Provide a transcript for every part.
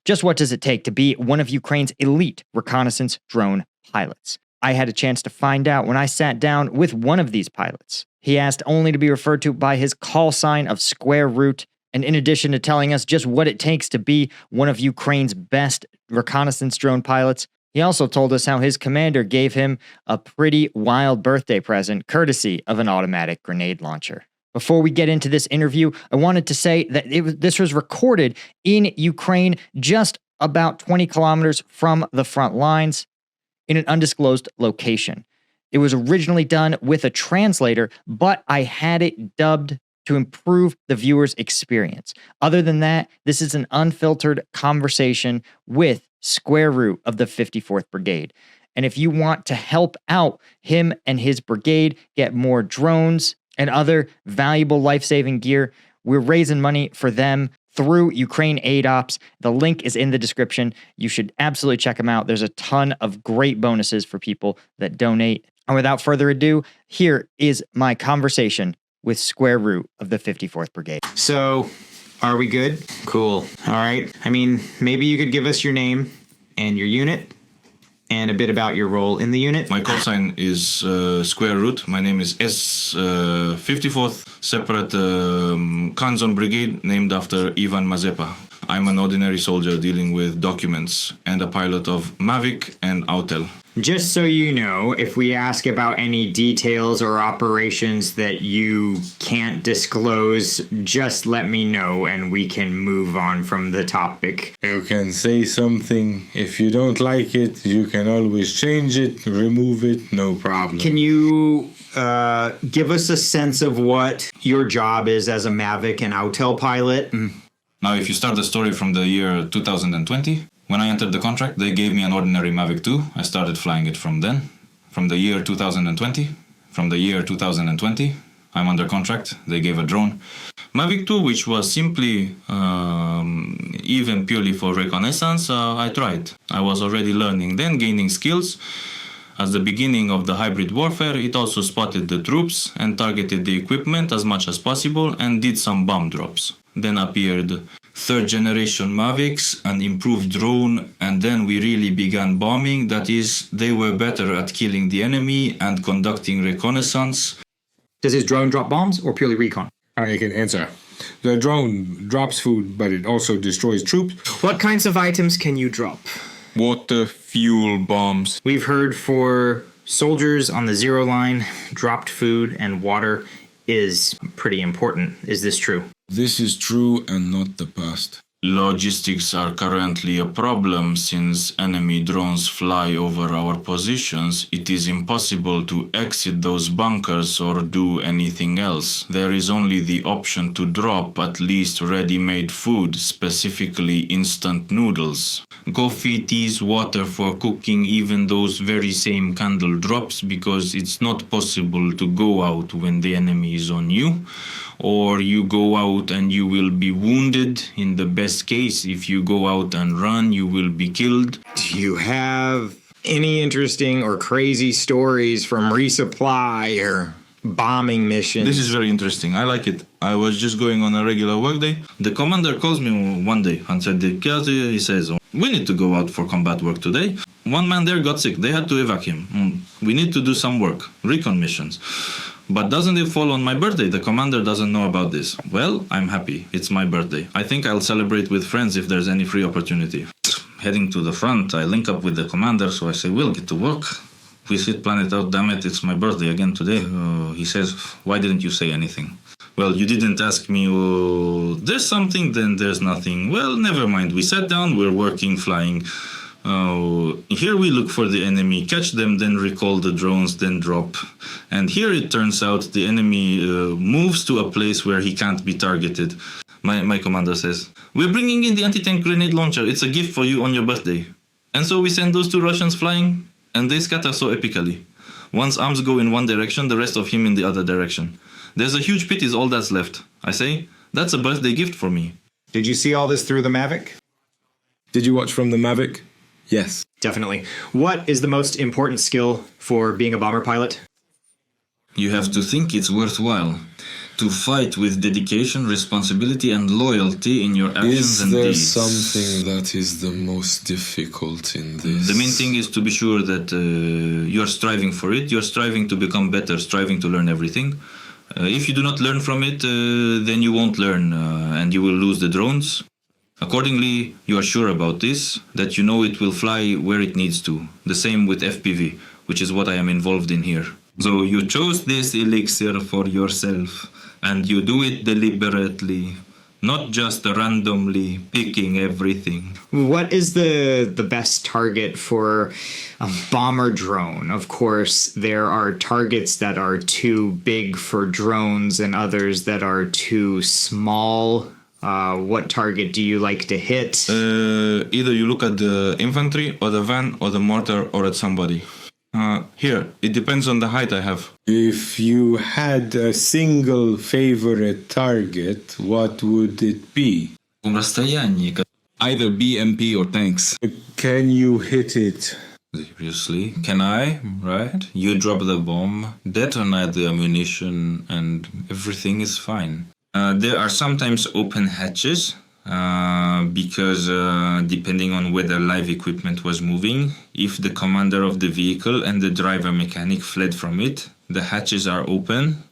Just what does it take to be one of Ukraine's elite reconnaissance drone pilots? I had a chance to find out when I sat down with one of these pilots. He asked only to be referred to by his call sign of Square Root, and in addition to telling us just what it takes to be one of Ukraine's best reconnaissance drone pilots, he also told us how his commander gave him a pretty wild birthday present courtesy of an automatic grenade launcher. Before we get into this interview, I wanted to say that this was recorded in Ukraine, just about 20 kilometers from the front lines, in an undisclosed location. It was originally done with a translator, but I had it dubbed to improve the viewer's experience. Other than that, this is an unfiltered conversation with Square Root of the 54th Brigade. And if you want to help out him and his brigade get more drones and other valuable life-saving gear, we're raising money for them through Ukraine Aid Ops. The link is in the description. You should absolutely check them out. There's a ton of great bonuses for people that donate. And without further ado, here is my conversation with Square Root of the 54th Brigade. So, are we good? Cool. All right. I mean, maybe you could give us your name and your unit and a bit about your role in the unit. My call sign is Square Root. My name is S54th Separate Kanzon Brigade, named after Ivan Mazepa. I'm an ordinary soldier dealing with documents and a pilot of Mavic and Autel. Just so you know, if we ask about any details or operations that you can't disclose, just let me know and we can move on from the topic. You can say something. If you don't like it, you can always change it, remove it, no problem. Can you give us a sense of what your job is as a Mavic and Autel pilot? Now, if you start the story from the year 2020, when I entered the contract, they gave me an ordinary Mavic 2. I started flying it from then. From the year 2020, I'm under contract. They gave a drone. Mavic 2, which was simply, even purely for reconnaissance, I tried. I was already learning then, gaining skills. At the beginning of the hybrid warfare, it also spotted the troops and targeted the equipment as much as possible and did some bomb drops. Then appeared third generation Mavics, an improved drone, and then we really began bombing. That is, they were better at killing the enemy and conducting reconnaissance. Does his drone drop bombs or purely recon? I can answer. The drone drops food, but it also destroys troops. What kinds of items can you drop? Water, fuel, bombs. We've heard for soldiers on the zero line, dropped food and water is pretty important. Is this true? This is true and not the past. Logistics are currently a problem since enemy drones fly over our positions. It is impossible to exit those bunkers or do anything else. There is only the option to drop at least ready-made food, specifically instant noodles. Coffee, teas, water for cooking, even those very same candle drops, because it's not possible to go out when the enemy is on you. Or you go out and you will be wounded. In the best case, if you go out and run, you will be killed. Do you have any interesting or crazy stories from resupply or bombing missions? This is very interesting. I like it. I was just going on a regular workday. The commander calls me one day and said, he says, we need to go out for combat work today. One man there got sick. They had to evacuate him. We need to do some work, recon missions. But doesn't it fall on my birthday? The commander doesn't know about this. Well, I'm happy. It's my birthday. I think I'll celebrate with friends if there's any free opportunity. Heading to the front, I link up with the commander, so I say, we'll get to work. We sit planet out, damn it, it's my birthday again today. He says, why didn't you say anything? Well, you didn't ask me, there's something, then there's nothing. Well, never mind. We sat down, we're working, flying. Here we look for the enemy, catch them, then recall the drones, then drop. And here it turns out the enemy moves to a place where he can't be targeted. My commander says, we're bringing in the anti-tank grenade launcher. It's a gift for you on your birthday. And so we send those two Russians flying, and they scatter so epically. One's arms go in one direction, the rest of him in the other direction. There's a huge pit is all that's left. I say, that's a birthday gift for me. Did you see all this through the Mavic? Did you watch from the Mavic? Yes. Definitely. What is the most important skill for being a bomber pilot? You have to think it's worthwhile. To fight with dedication, responsibility, and loyalty in your actions Is and there deeds. something that is the most difficult in this? The main thing is to be sure that you're striving for it, you're striving to become better, striving to learn everything. If you do not learn from it, then you won't learn and you will lose the drones. Accordingly, you are sure about this, that you know it will fly where it needs to. The same with FPV, which is what I am involved in here. So you chose this elixir for yourself, and you do it deliberately, not just randomly picking everything. What is the best target for a bomber drone? Of course, there are targets that are too big for drones and others that are too small. What target do you like to hit? Either you look at the infantry or the van or the mortar or at somebody. Here, it depends on the height I have. If you had a single favorite target, what would it be? Either BMP or tanks. Can you hit it? Seriously? Can I? Right? You drop the bomb, detonate the ammunition, and everything is fine. There are sometimes open hatches, because depending on whether live equipment was moving, if the commander of the vehicle and the driver mechanic fled from it, the hatches are open,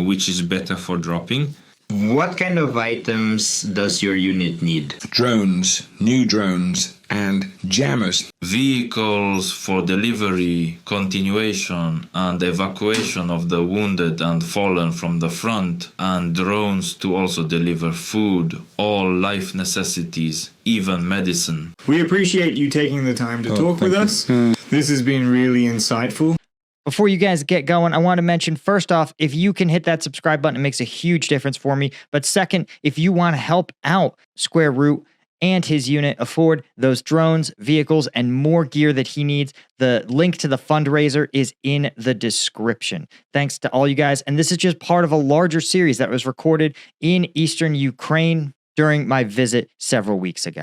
which is better for dropping. What kind of items does your unit need? Drones, new drones, and jammers. Vehicles for delivery, continuation, and evacuation of the wounded and fallen from the front, and drones to also deliver food, all life necessities, even medicine. We appreciate you taking the time to talk with us. This has been really insightful. Before you guys get going, I want to mention, first off, if you can hit that subscribe button, it makes a huge difference for me. But second, if you want to help out Square Root and his unit afford those drones, vehicles, and more gear that he needs, the link to the fundraiser is in the description. Thanks to all you guys. And this is just part of a larger series that was recorded in Eastern Ukraine during my visit several weeks ago.